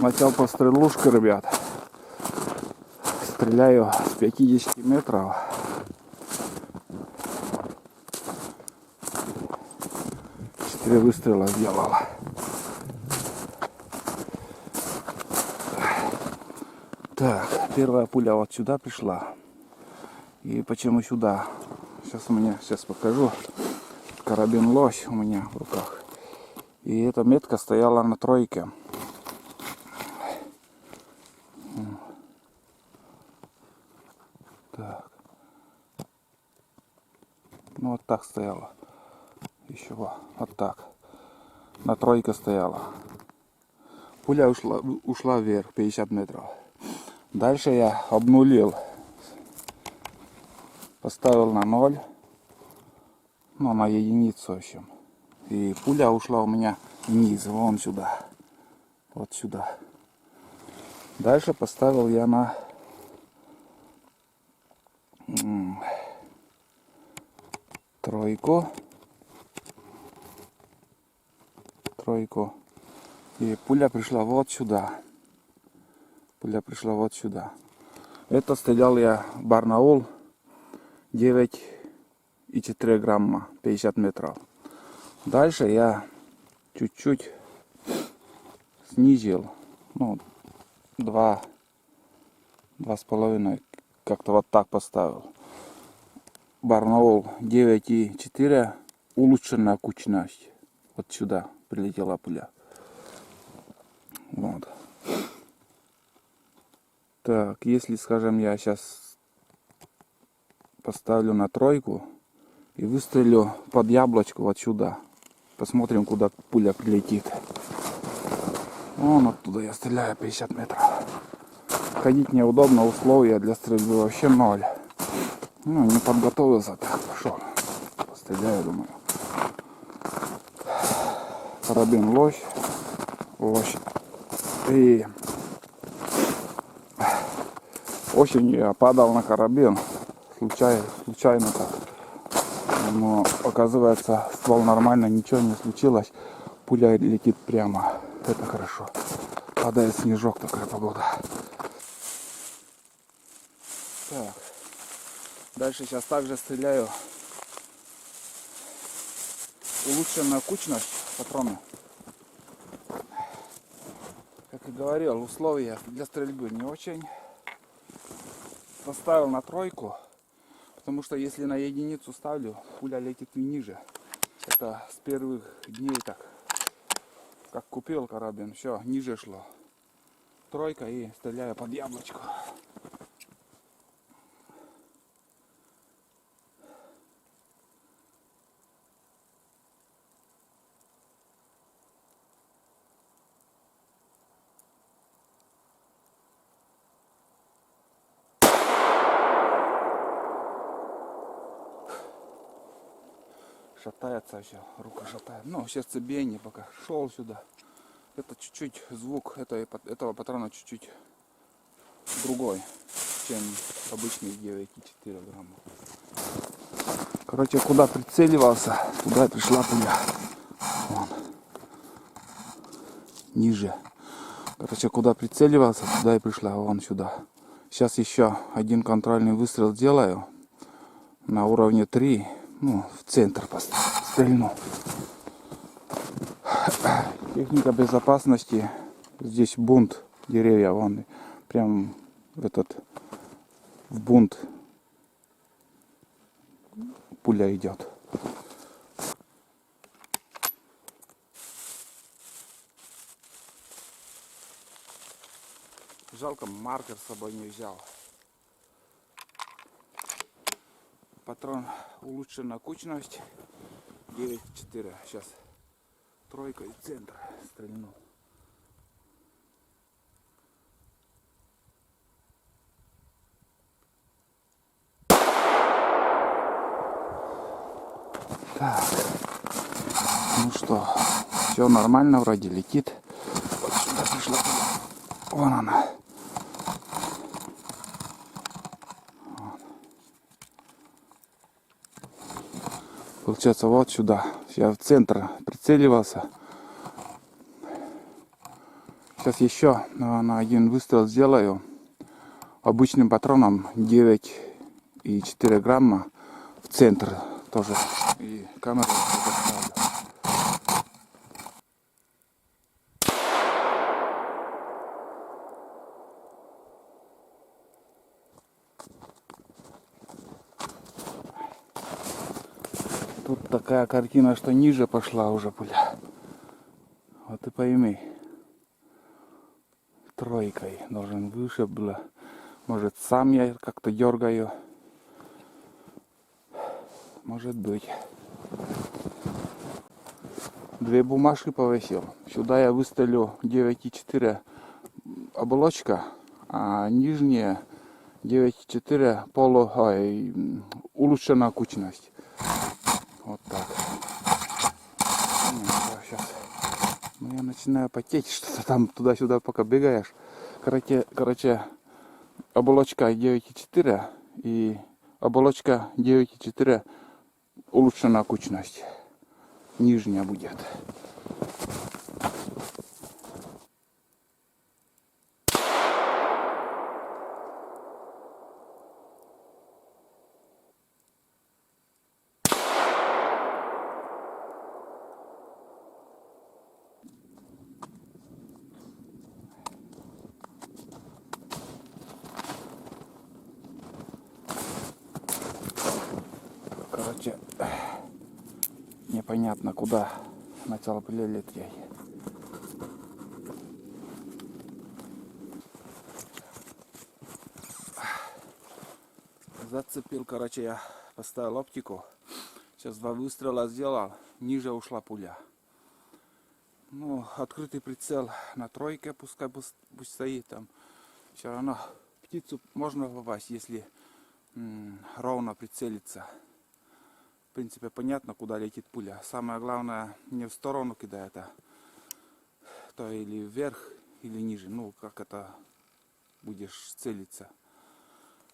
Начал пострелушку, ребят. Стреляю с 50 метров. Четыре выстрела сделал. Так, первая пуля вот сюда пришла. И почему сюда? Сейчас покажу. Карабин Лось у меня в руках. И эта метка стояла на тройке. Так. Ну вот так стояла. Еще вот так. На тройке стояла. Пуля ушла вверх 50 метров. Дальше я обнулил. Поставил на 0. Ну, на единицу, в общем. И пуля ушла у меня вниз, вон сюда. Вот сюда. Дальше поставил я на тройку. И пуля пришла вот сюда. Это стрелял я Барнаул 9,4 грамма, 50 метров. Дальше я чуть-чуть снизил. Ну, 2,5. Как-то вот так поставил. Барнаул 9,4, улучшенная кучность. Вот сюда прилетела пуля. Вот. Так, если, скажем, я сейчас поставлю на тройку и выстрелю под яблочко вот сюда. Посмотрим, куда пуля прилетит. Вон оттуда я стреляю 50 метров. Ходить неудобно, условия для стрельбы вообще 0. Ну, не подготовился, так пошел. Постреляю, думаю. Карабин Лось. И осенью я падал на карабин. Случайно так. Но оказывается, ствол нормально, ничего не случилось. Пуля летит прямо. Это хорошо. Падает снежок, такая погода. Так. Дальше сейчас также стреляю. Улучшенная кучность патрона. Как и говорил, условия для стрельбы не очень. Поставил на тройку. Потому что если на единицу ставлю, пуля летит ниже. Это с первых дней так. Как купил карабин, все, ниже шло. Тройка и стреляю под яблочко. Шатается все, рука шатает. Ну, сердцебиение пока шел сюда. Это чуть-чуть звук этого патрона чуть-чуть другой, чем обычный 9,4 грамма. Короче, куда прицеливался, туда и пришла пуля. Вон. Ниже. Короче, куда прицеливался, туда и пришла. Вон сюда. Сейчас еще один контрольный выстрел сделаю. На уровне 3. Ну, в центр стрельну. Техника безопасности. Здесь бунт. Деревья вон. Прям в бунт пуля идет. Жалко, маркер с собой не взял. Патрон улучшена кучность 9,4. Сейчас тройка и центр стрельну. Так. Ну что, все нормально вроде летит. Вот сюда пришла. Вон она. Получается, вот сюда. Я в центр прицеливался. Сейчас еще на один выстрел сделаю. Обычным патроном 9,4 грамма в центр тоже. И камеру поставлю. Тут такая картина, что ниже пошла уже пуля. Вот и пойми. Тройкой должен выше было. Может, сам я как-то дергаю. Может быть. Две бумажки повесил. Сюда я выставлю 9,4 оболочка, а нижняя 9,4 улучшенная кучность. Вот так. Сейчас. Ну, я начинаю потеть, что-то там туда-сюда пока бегаешь. Короче, оболочка 9,4 и оболочка 9,4 улучшенная кучность. Нижняя будет. Короче, непонятно куда начало лететь. Зацепил, короче, я поставил оптику. Сейчас 2 выстрела сделал, ниже ушла пуля. Ну, открытый прицел на тройке, пускай пусть стоит там. Все равно птицу можно попасть, если ровно прицелиться. В принципе, понятно, куда летит пуля. Самое главное, не в сторону кидает, а то или вверх, или ниже. Ну, как это будешь целиться.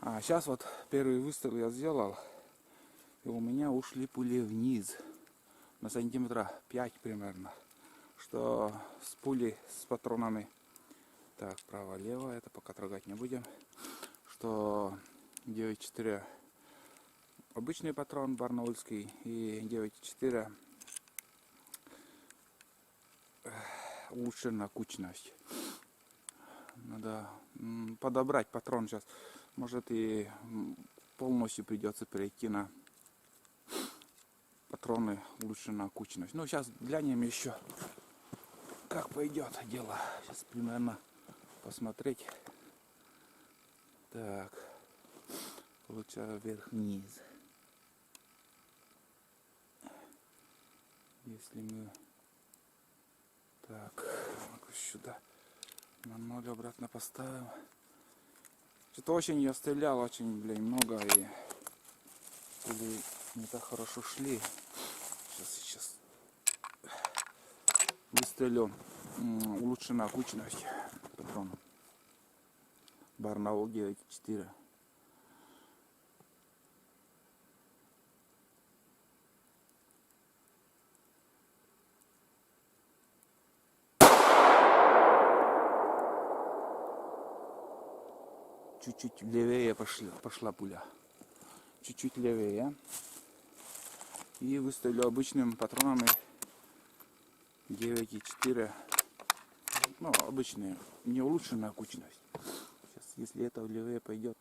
А сейчас вот первый выстрел я сделал, и у меня ушли пули вниз. На сантиметра 5 примерно. Что с пулей, с патронами. Так, право-лево, это пока трогать не будем. Что 9,4 обычный патрон барнаульский и 9,4 улучшенная кучность. Надо подобрать патрон сейчас. Может и полностью придется перейти на патроны улучшенная кучность. Ну сейчас глянем еще, как пойдет дело. Сейчас примерно посмотреть. Так, лучше вверх-вниз. Если мы так сюда на 0 обратно поставим. Что-то очень я стрелял, очень, много и пули не так хорошо шли. Сейчас выстрелю улучшенная кучность патрона. Барнаул 9,4. Чуть-чуть левее пошла пуля. Чуть-чуть левее. И выставлю обычными патронами 9,4. Ну, обычные, не улучшенная кучность. Сейчас, если это левее пойдет.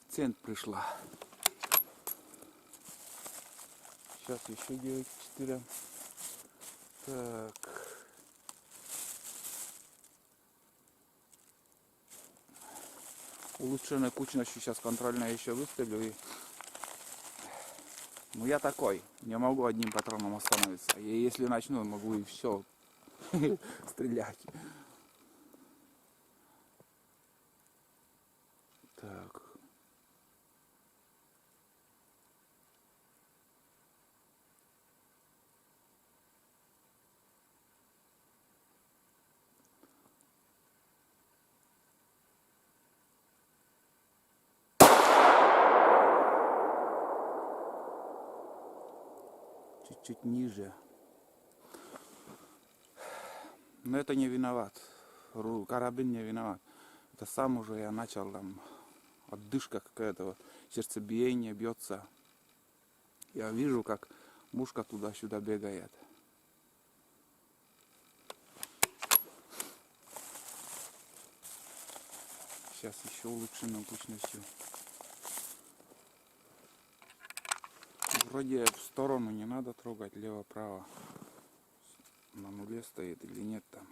В центр пришла. Сейчас еще 9,4. Так. Улучшенная кучность сейчас контрольная еще выставлю. И... Ну я такой, не могу одним патроном остановиться. И если начну, могу и все стрелять. Так. чуть-чуть ниже. Но это не виноват. Карабин не виноват. Это сам уже я начал там отдышка какая-то, сердцебиение бьется. Я вижу, как мушка туда-сюда бегает. Сейчас еще улучшенной точностью. Вроде в сторону не надо трогать, лево-право. На нуле стоит или нет там.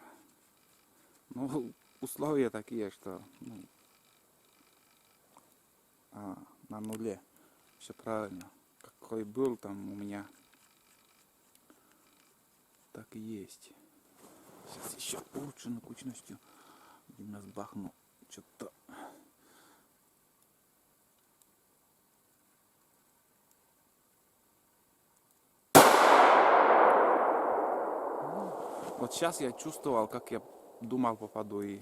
Ну, условия такие, что на нуле. Все правильно. Какой был там у меня, так и есть. Сейчас еще улучшенной точностью. Один раз бахну. Что-то. Вот сейчас я чувствовал, как я думал попаду и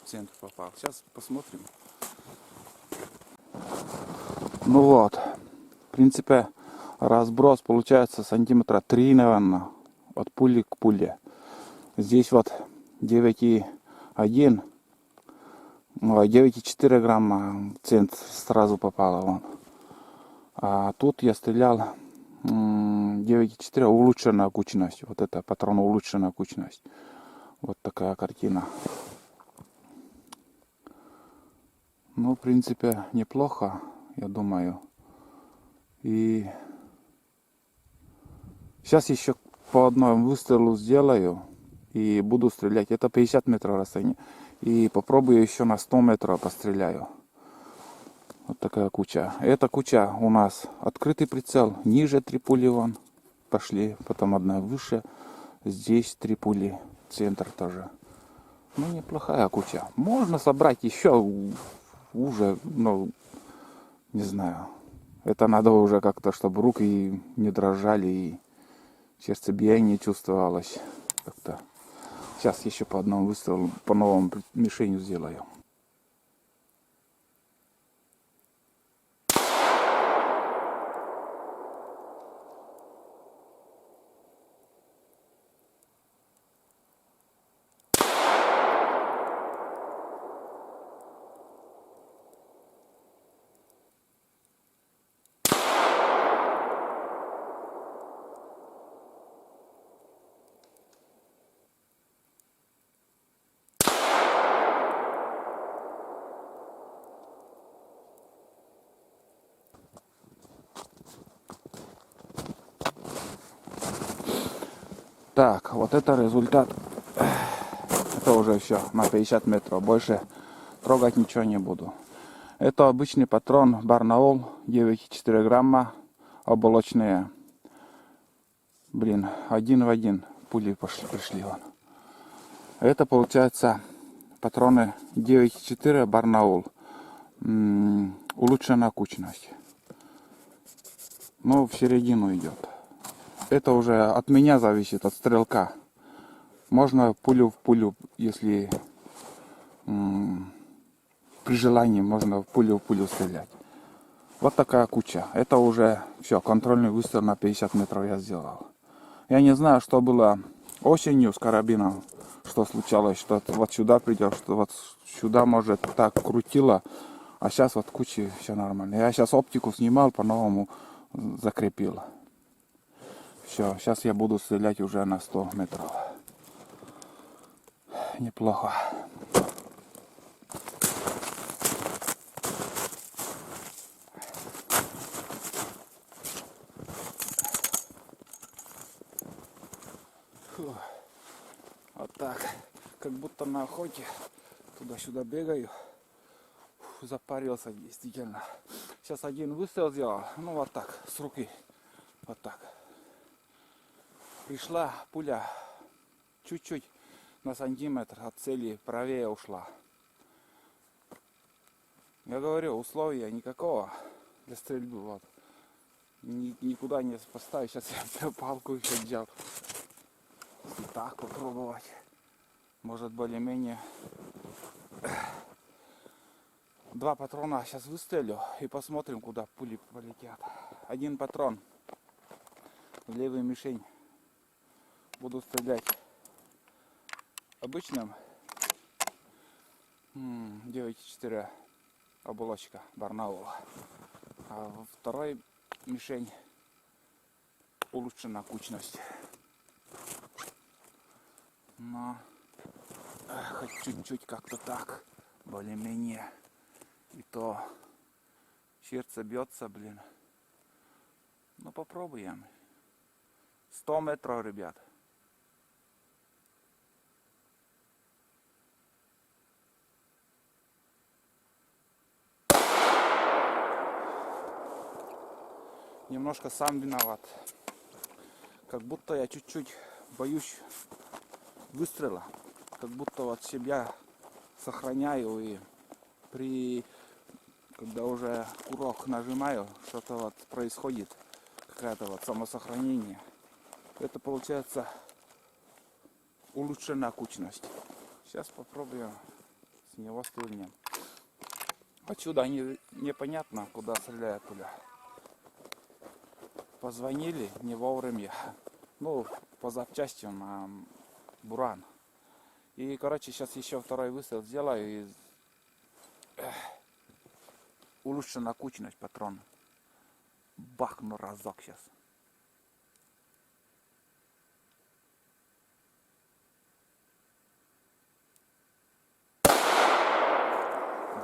в центр попал. Сейчас посмотрим. Ну вот. В принципе, разброс получается сантиметра 3, наверное, от пули к пуле. Здесь вот 9,1, 9,4 грамма в центр сразу попало вон. А тут я стрелял 9,4 улучшенная кучность. Вот это патрон улучшенная кучность. Вот такая картина. Ну, в принципе, неплохо, я думаю. И сейчас еще по одному выстрелу сделаю и буду стрелять. Это 50 метров расстояние. И попробую еще на 100 метров постреляю. Вот такая куча. Эта куча у нас открытый прицел. Ниже 3 пули вон пошли. Потом одна выше. Здесь 3 пули. Центр тоже. Ну, неплохая куча. Можно собрать еще уже, ну, не знаю. Это надо уже как-то, чтобы руки не дрожали и сердцебиение чувствовалось. Как-то. Сейчас еще по одному выстрелу, по новому мишенью сделаю. Так, вот это результат. Это уже все на 50 метров. Больше трогать ничего не буду. Это обычный патрон Барнаул 9,4 грамма. Оболочные. Блин, один в один пули пришли вон. Это получается патроны 9,4 Барнаул. Улучшенная кучность. Но в середину идет. Это уже от меня зависит, от стрелка. Можно пулю в пулю, если при желании можно пулю в пулю стрелять. Вот такая куча. Это уже все, контрольный выстрел на 50 метров я сделал. Я не знаю, что было осенью с карабином, что случалось, что вот сюда придет, что вот сюда, может, так крутило, а сейчас вот кучи все нормально. Я сейчас оптику снимал, по-новому закрепил. Все, сейчас я буду стрелять уже на 100 метров. Неплохо. Фу. Вот так, как будто на охоте, туда-сюда бегаю. Фу, запарился действительно. Сейчас один выстрел сделал, ну вот так, с руки, вот так. Пришла пуля чуть-чуть на сантиметр от цели правее ушла. Я говорю, условия никакого для стрельбы. Вот. Никуда не поставить. Сейчас я палку еще взял. И так попробовать. Может, более-менее. 2 патрона сейчас выстрелю и посмотрим, куда пули полетят. Один патрон левую мишень буду стрелять обычным 9,4 оболочка Барнаула. А во второй мишень улучшена кучность. Но хоть чуть-чуть как-то так, более-менее. И то сердце бьется, блин. Ну попробуем. 100 метров, ребят. Немножко сам виноват. Как будто я чуть-чуть боюсь выстрела. Как будто вот себя сохраняю и когда уже курок нажимаю, что-то вот происходит. Какое-то вот самосохранение. Это получается улучшенная кучность. Сейчас попробуем с него стрельнем. Отсюда непонятно, куда стреляет пуля. Позвонили не вовремя. Ну, по запчастям на буран. И, короче, сейчас еще второй выстрел сделаю и улучшена кучность патрона. Бахну разок сейчас.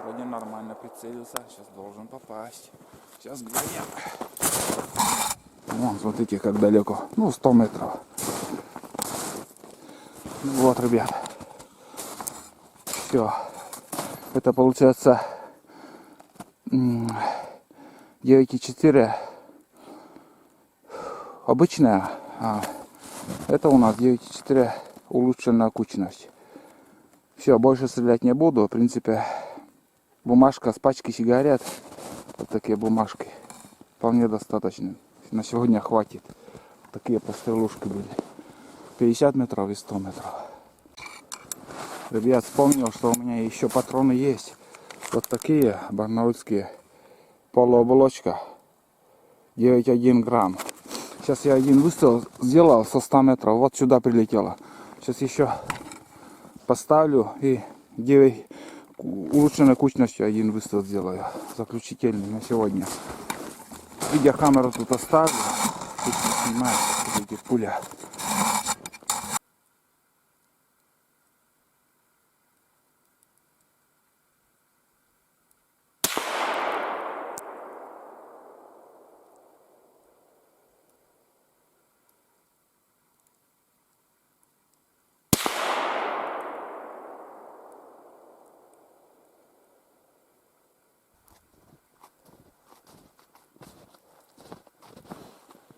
Вроде нормально прицелился. Сейчас должен попасть. Сейчас глянем. Вон, смотрите, как далеко. Ну, 100 метров. Ну, вот, ребят. Все. Это получается 9,4 обычная. А это у нас 9,4 улучшенная кучность. Все, больше стрелять не буду. В принципе, бумажка с пачки сигарет. Вот такие бумажки. Вполне достаточно. На сегодня хватит. Такие пострелушки были. 50 метров и 100 метров. Ребят, вспомнил, что у меня еще патроны есть. Вот такие барнаульские. Полуоболочка. 9,1 грамм. Сейчас я один выстрел сделал со 100 метров. Вот сюда прилетело. Сейчас еще поставлю и 9 улучшенной кучностью один выстрел сделаю. Заключительный на сегодня. Видеокамеру тут оставлю. Тут снимаю эти пуля.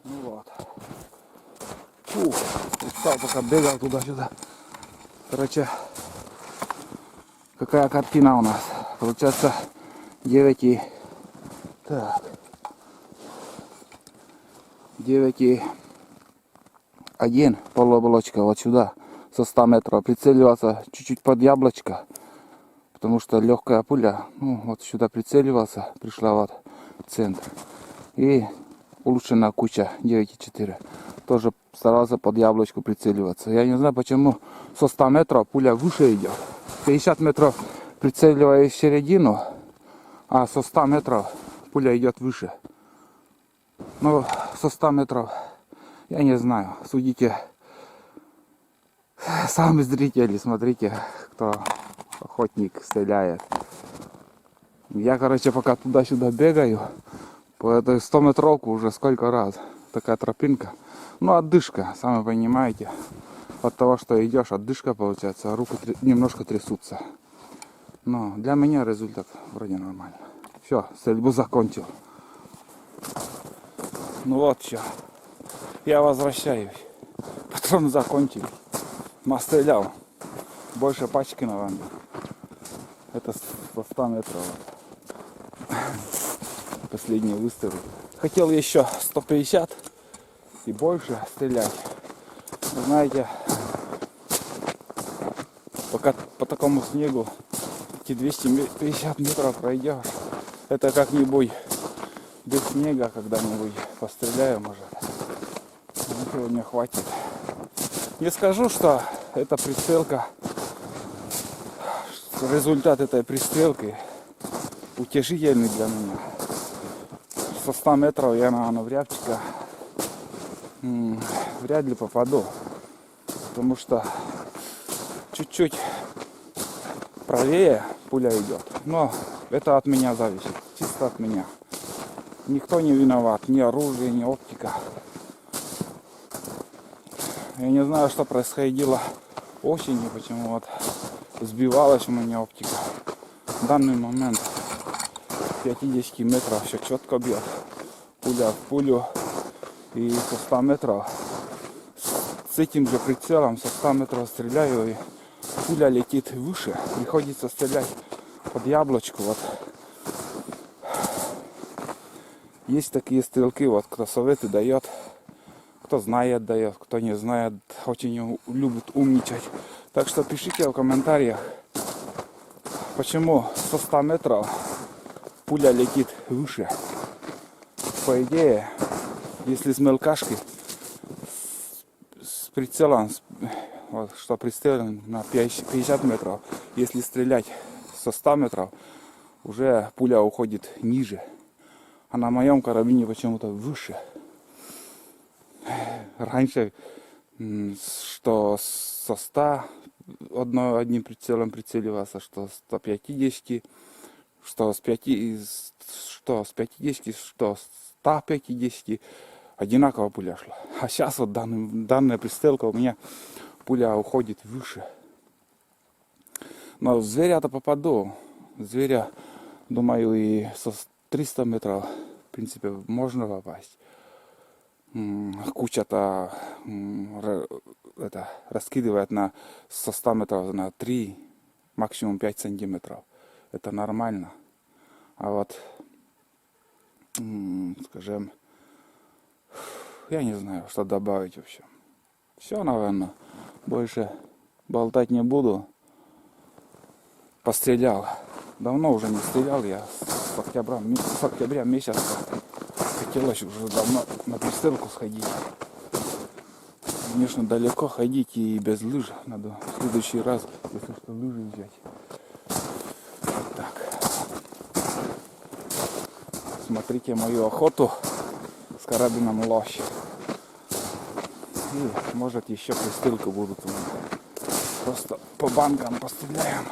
Ну вот. Фух, устал, пока бегал туда-сюда. Короче, какая картина у нас? Получается 9 так. 9,1 полуоболочка вот сюда со 100 метров. Прицеливался чуть-чуть под яблочко, потому что легкая пуля. Ну вот сюда прицеливался, пришла вот в центр. И улучшенная куча 9,4. Тоже старался под яблочку прицеливаться. Я не знаю, почему со 100 метров пуля выше идет. 50 метров прицеливаюсь в середину, а со 100 метров пуля идет выше. Но со 100 метров я не знаю. Судите сами зрители, смотрите, кто охотник стреляет. Я, короче, пока туда-сюда бегаю, по этой 100-метровку уже сколько раз. Такая тропинка. Ну, отдышка, сами понимаете. От того, что идешь, отдышка получается, а руки немножко трясутся. Но для меня результат вроде нормально. Все, стрельбу закончил. Ну вот все. Я возвращаюсь. Патроны закончились. Настрелял. Больше пачки, наверное. Это со 100 метров. Последний выстрел. Хотел еще 150 и больше стрелять. Вы знаете, пока по такому снегу эти 250 метров пройдешь, это как-нибудь без снега когда-нибудь постреляю, может. сегодня хватит. Не скажу, что эта пристрелка, результат этой пристрелки утешительный для меня. Со 100 метров я на наврядчика вряд ли попаду, потому что чуть-чуть правее пуля идет. Но это от меня зависит, чисто от меня. Никто не виноват, ни оружие, ни оптика. Я не знаю, что происходило осенью, почему вот сбивалась у меня оптика. В данный момент 50 метров все четко бьет. Пуля в пулю. И со 100 метров с этим же прицелом со 100 метров стреляю, и пуля летит выше. Приходится стрелять под яблочку. Вот. Есть такие стрелки, вот, кто советы дает, кто знает дает, кто не знает, очень любит умничать. Так что пишите в комментариях, почему со 100 метров пуля летит выше. По идее, если с мелкашки, с прицелом, вот, что пристрелен на 50 метров, если стрелять со 100 метров, уже пуля уходит ниже. А на моем карабине почему-то выше. Раньше, что со 100 одним прицелом прицеливался, что 150, что с 50, что 150, одинаково пуля шла. А сейчас вот данная пристрелка у меня пуля уходит выше. Но в зверя-то попаду. Зверя, думаю, и со 300 метров, в принципе, можно попасть. Куча-то раскидывает со 100 метров на 3, максимум 5 сантиметров. Это нормально. А вот, скажем, я не знаю, что добавить вообще. Все, наверное. Больше болтать не буду. Пострелял. Давно уже не стрелял я. С октября месяца. Хотелось уже давно на пристрелку сходить. Конечно, далеко ходить и без лыж. Надо в следующий раз, если что, лыжи взять. Вот так. Смотрите мою охоту с карабином Лощ. И может еще пристрелки будут у меня. Просто по банкам постреляем.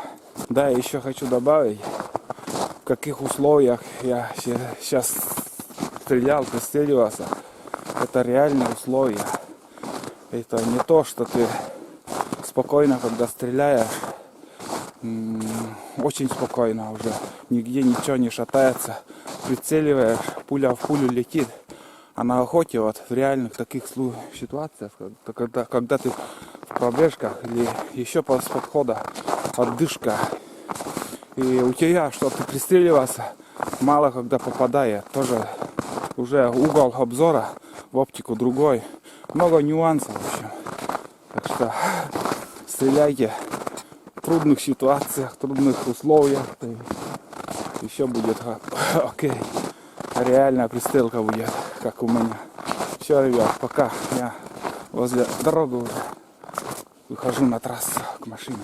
Да, еще хочу добавить, в каких условиях я сейчас стрелял, пристреливался. Это реальные условия. Это не то, что ты спокойно, когда стреляешь, очень спокойно уже, нигде ничего не шатается, прицеливаешь, пуля в пулю летит. А на охоте вот в реальных таких ситуациях, когда ты в пробежках или еще с подхода, отдышка, и у тебя, что ты пристреливался, мало когда попадает, тоже уже угол обзора в оптику другой, много нюансов, в общем. Так что стреляйте в трудных ситуациях, в трудных условиях, и еще будет окей. Реальная пристрелка будет, как у меня. Все, ребят, пока. Я возле дороги уже выхожу на трассу к машине.